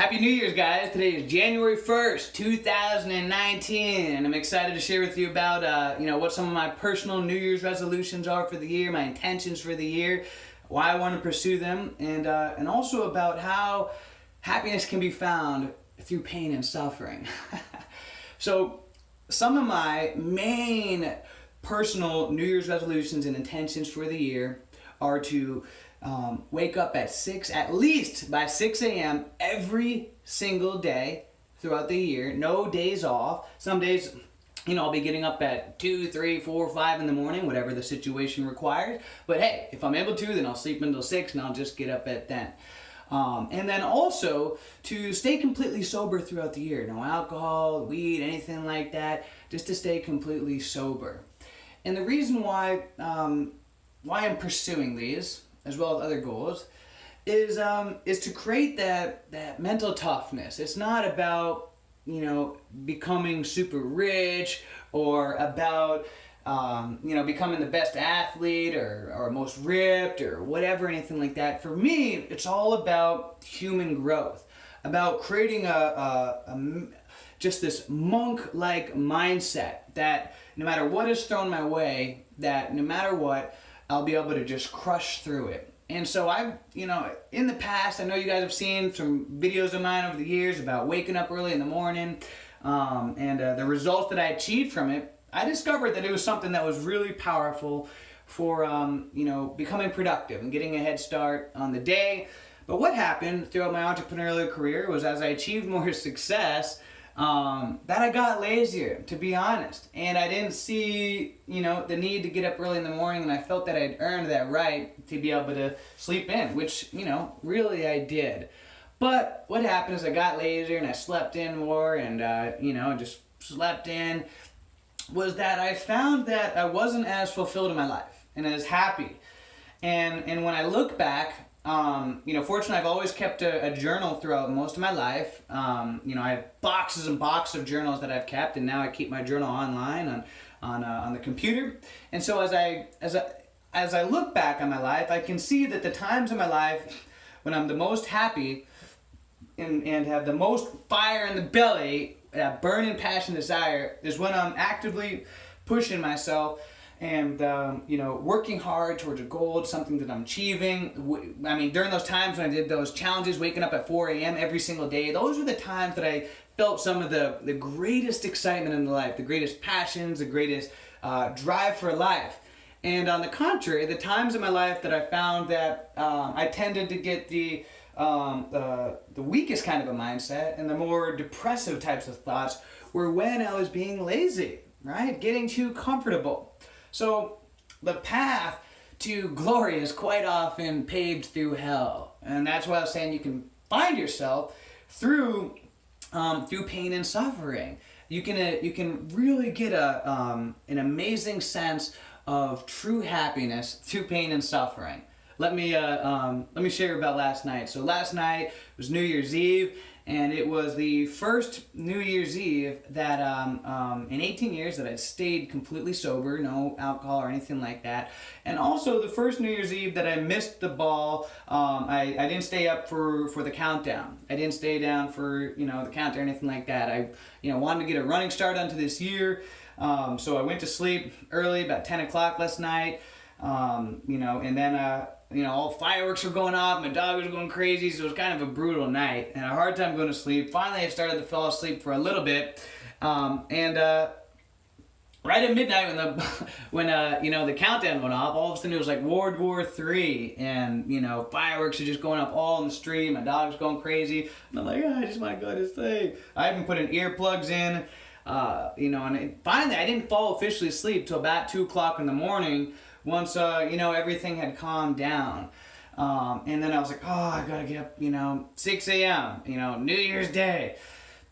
Happy New Year's, guys. Today is January 1st, 2019, and I'm excited to share with you about, what some of my personal New Year's resolutions are for the year, my intentions for the year, why I want to pursue them, and also about how happiness can be found through pain and suffering. So, some of my main personal New Year's resolutions and intentions for the year are to wake up at least by 6 a.m. every single day throughout the year. No days off. Some days, I'll be getting up at 2, 3, 4, 5 in the morning, whatever the situation requires. But hey, if I'm able to, then I'll sleep until 6 and I'll just get up at then. And then also to stay completely sober throughout the year. No alcohol, weed, anything like that. Just to stay completely sober. And the reason why I'm pursuing these, as well as other goals, is to create that mental toughness. It's not about becoming super rich or about becoming the best athlete or most ripped or whatever, anything like that. For me, it's all about human growth, about creating just this monk-like mindset that no matter what is thrown my way, that no matter what, I'll be able to just crush through it. And so I've, in the past, I know you guys have seen some videos of mine over the years about waking up early in the morning, and the results that I achieved from it. I discovered that it was something that was really powerful for, becoming productive and getting a head start on the day. But what happened throughout my entrepreneurial career was, as I achieved more success, that I got lazier, to be honest, and I didn't see, the need to get up early in the morning, and I felt that I'd earned that right to be able to sleep in, which, really I did. But what happened is I got lazier and I slept in more and, just slept in, was that I found that I wasn't as fulfilled in my life and as happy. And when I look back, fortunately, I've always kept a journal throughout most of my life. I have boxes and boxes of journals that I've kept, and now I keep my journal online on the computer. And so as I look back on my life, I can see that the times in my life when I'm the most happy and have the most fire in the belly, that burning passion, desire, is when I'm actively pushing myself and, working hard towards a goal, something that I'm achieving. During those times when I did those challenges, waking up at 4 a.m. every single day, those were the times that I felt some of the greatest excitement in life, the greatest passions, the greatest drive for life. And on the contrary, the times in my life that I found that I tended to get the weakest kind of a mindset and the more depressive types of thoughts were when I was being lazy, right? Getting too comfortable. So the path to glory is quite often paved through hell. And that's why I was saying you can find yourself through pain and suffering. You can really get an amazing sense of true happiness through pain and suffering. Let me share about last night. So last night was New Year's Eve, and it was the first New Year's Eve that in 18 years that I'd stayed completely sober, no alcohol or anything like that. And also the first New Year's Eve that I missed the ball. I didn't stay up for the countdown. I didn't stay down for the count or anything like that. I wanted to get a running start onto this year. So I went to sleep early, about 10 o'clock last night. And then all fireworks were going off, my dog was going crazy, so it was kind of a brutal night, and a hard time going to sleep. Finally, I started to fall asleep for a little bit, and right at midnight when the countdown went off, all of a sudden it was like World War III, and, fireworks are just going up all in the street, my dog's going crazy, and I'm like, I just want to go to sleep. I even put in earplugs in, and finally I didn't fall officially asleep till about 2 o'clock in the morning, once, everything had calmed down. And then I was like, I gotta get up, 6 a.m., New Year's Day.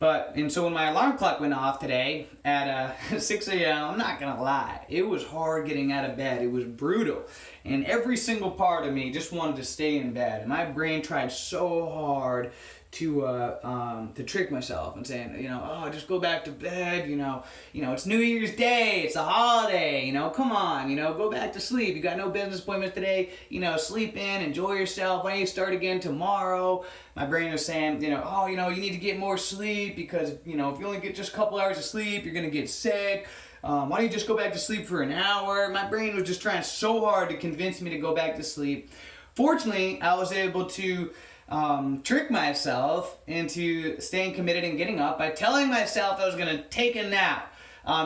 And so when my alarm clock went off today at 6 a.m., I'm not gonna lie, it was hard getting out of bed. It was brutal. And every single part of me just wanted to stay in bed. And my brain tried so hard to trick myself and saying, oh, just go back to bed, it's New Year's Day, it's a holiday, come on, go back to sleep. You got no business appointments today, sleep in, enjoy yourself. Why don't you start again tomorrow? My brain was saying, you need to get more sleep because, if you only get just a couple hours of sleep, you're going to get sick. Why don't you just go back to sleep for an hour? My brain was just trying so hard to convince me to go back to sleep. Fortunately, I was able to trick myself into staying committed and getting up by telling myself I was going to take a nap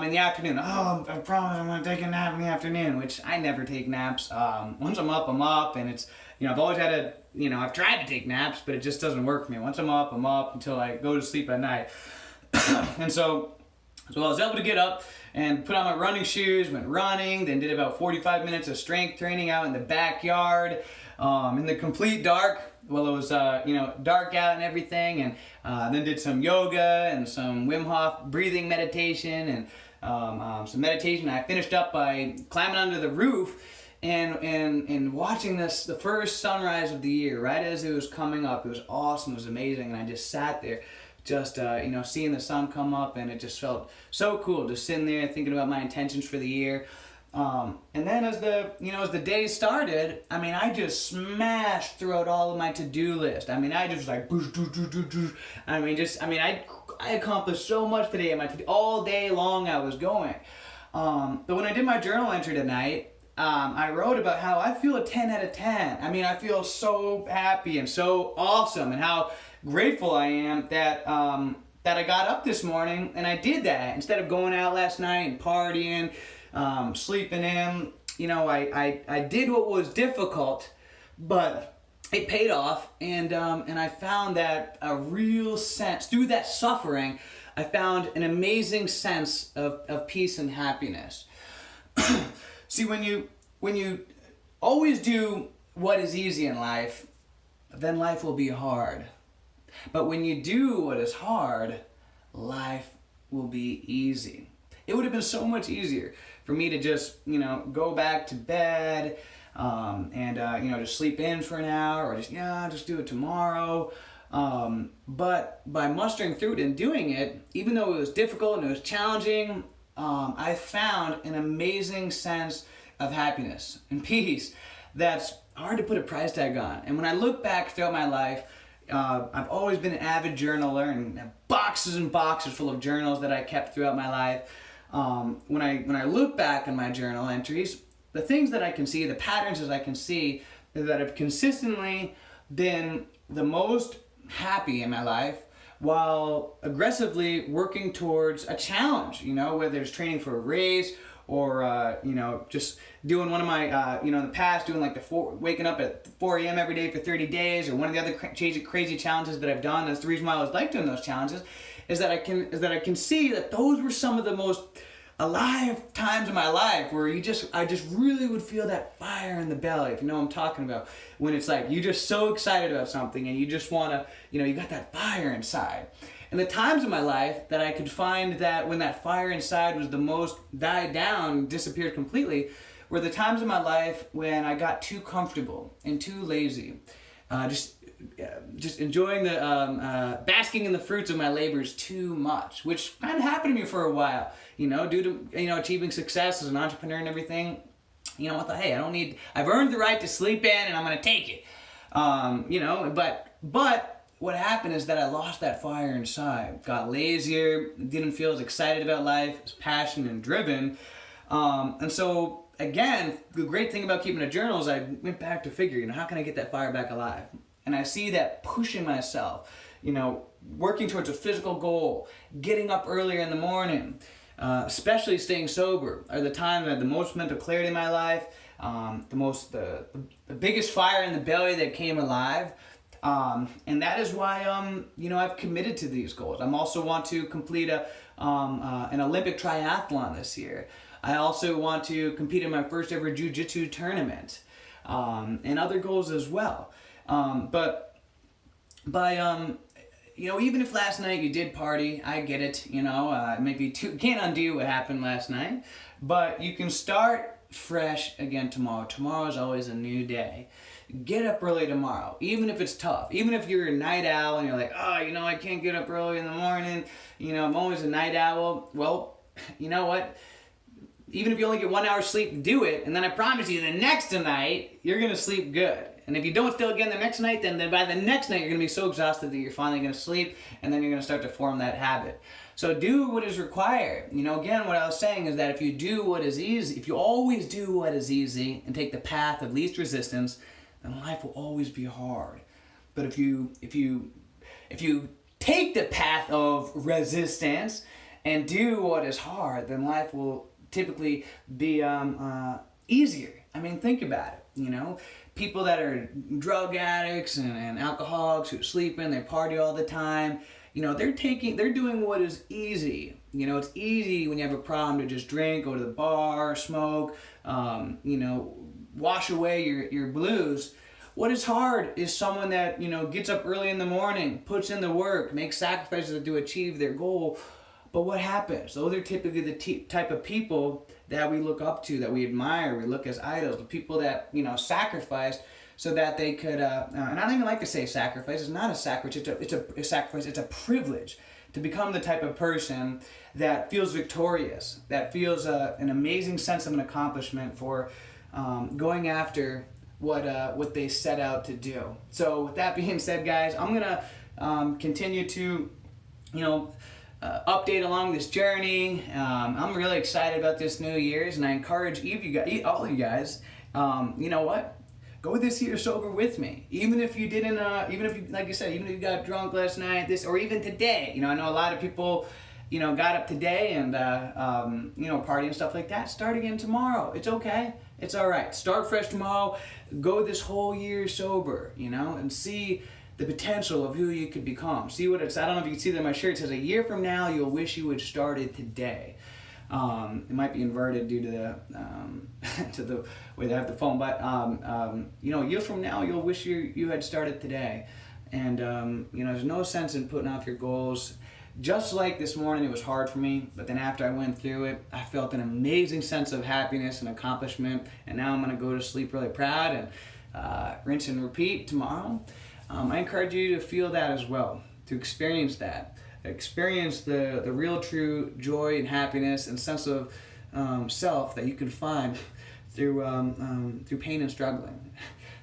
in the afternoon. Oh, I promise I'm going to take a nap in the afternoon, which I never take naps. Once I'm up, and it's, I've always had I've tried to take naps, but it just doesn't work for me. Once I'm up until I go to sleep at night. And so I was able to get up and put on my running shoes, went running, then did about 45 minutes of strength training out in the backyard in the complete dark. Well, it was, dark out and everything, and then did some yoga and some Wim Hof breathing meditation and some meditation. I finished up by climbing under the roof and watching the first sunrise of the year, right as it was coming up. It was awesome, it was amazing, and I just sat there just, seeing the sun come up, and it just felt so cool, just sitting there thinking about my intentions for the year. And then as the day started, I just smashed throughout all of my to-do list. I just like, I accomplished so much today. All day long I was going. But when I did my journal entry tonight, I wrote about how I feel a 10 out of 10. I feel so happy and so awesome, and how grateful I am that I got up this morning and I did that instead of going out last night and partying, sleeping in. I did what was difficult, but it paid off, and I found that a real sense through that suffering. I found an amazing sense of peace and happiness. See, when you always do what is easy in life, then life will be hard. But when you do what is hard, life will be easy. It would have been so much easier for me to just, go back to bed, and just sleep in for an hour, or just do it tomorrow. But by mustering through it and doing it, even though it was difficult and it was challenging, I found an amazing sense of happiness and peace that's hard to put a price tag on. And when I look back throughout my life, I've always been an avid journaler and have boxes and boxes full of journals that I kept throughout my life. When I look back on my journal entries, the things that I can see, the patterns that I can see that have consistently been the most happy in my life while aggressively working towards a challenge, whether it's training for a race or, just doing one of my, in the past, doing like waking up at 4 a.m. every day for 30 days, or one of the other crazy challenges that I've done. That's the reason why I always like doing those challenges, is that I can see that those were some of the most alive times in my life where I just really would feel that fire in the belly, if you know what I'm talking about, when it's like you're just so excited about something and you just want to, you got that fire inside. And the times in my life that I could find that when that fire inside was the most died down, disappeared completely, were the times in my life when I got too comfortable and too lazy, just enjoying the basking in the fruits of my labors too much, which kind of happened to me for a while, due to achieving success as an entrepreneur and everything. I thought, hey, I've earned the right to sleep in, and I'm gonna take it. But what happened is that I lost that fire inside, got lazier, didn't feel as excited about life, as passionate and driven, and so again, the great thing about keeping a journal is I went back to figure, how can I get that fire back alive? And I see that pushing myself, working towards a physical goal, getting up earlier in the morning, especially staying sober, are the times I had the most mental clarity in my life, the biggest fire in the belly that came alive. And that is why, I've committed to these goals. I also want to complete an Olympic triathlon this year. I also want to compete in my first ever jiu-jitsu tournament, and other goals as well. But by, even if last night you did party, I get it, maybe can't undo what happened last night, but you can start fresh again tomorrow. Tomorrow is always a new day. get up early tomorrow, even if it's tough. Even if you're a night owl and you're like, oh, I can't get up early in the morning. I'm always a night owl. Well, you know what? Even if you only get 1 hour sleep, do it. And then I promise you, the next night, you're going to sleep good. And if you don't still again the next night, then by the next night, you're going to be so exhausted that you're finally going to sleep. And then you're going to start to form that habit. So do what is required. Again, what I was saying is that if you do what is easy, if you always do what is easy and take the path of least resistance, then life will always be hard. But if you take the path of resistance and do what is hard, then life will typically be easier. Think about it. People that are drug addicts and alcoholics who sleep in, they party all the time. They're doing what is easy. It's easy when you have a problem to just drink, go to the bar, smoke, wash away your blues. What is hard is someone that, gets up early in the morning, puts in the work, makes sacrifices to achieve their goal. But what happens? Those are typically the type of people that we look up to, that we admire, we look as idols, the people that, sacrificed so that they could, and I don't even like to say sacrifice, it's not a sacrifice, it's a sacrifice, it's a privilege to become the type of person that feels victorious, that feels an amazing sense of an accomplishment for going after what they set out to do. So with that being said, guys, I'm going to continue to, update along this journey. I'm really excited about this New Year's, and I encourage all of you guys, go this year sober with me. Even if you didn't, like you said, even if you got drunk last night, or even today. I know a lot of people, got up today and, party and stuff like that. Start again tomorrow. It's okay. It's all right. Start fresh tomorrow. Go this whole year sober, and see the potential of who you could become. See what it's, I don't know if you can see that on my shirt, it says, a year from now, you'll wish you had started today. It might be inverted due to the way they have the phone, but a year from now, you'll wish you had started today. And there's no sense in putting off your goals. Just like this morning, it was hard for me, but then after I went through it, I felt an amazing sense of happiness and accomplishment, and now I'm going to go to sleep really proud and rinse and repeat tomorrow. I encourage you to feel that as well, to experience that. Experience the real true joy and happiness and sense of self that you can find through pain and struggling.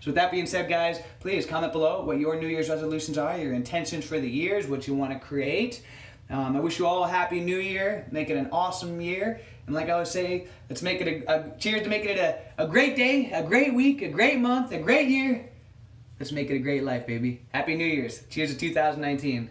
So with that being said, guys, please comment below what your New Year's resolutions are, your intentions for the years, what you want to create. I wish you all a happy New Year. Make it an awesome year. And like I always say, let's make it cheers to making it a great day, a great week, a great month, a great year. Let's make it a great life, baby. Happy New Year's. Cheers to 2019.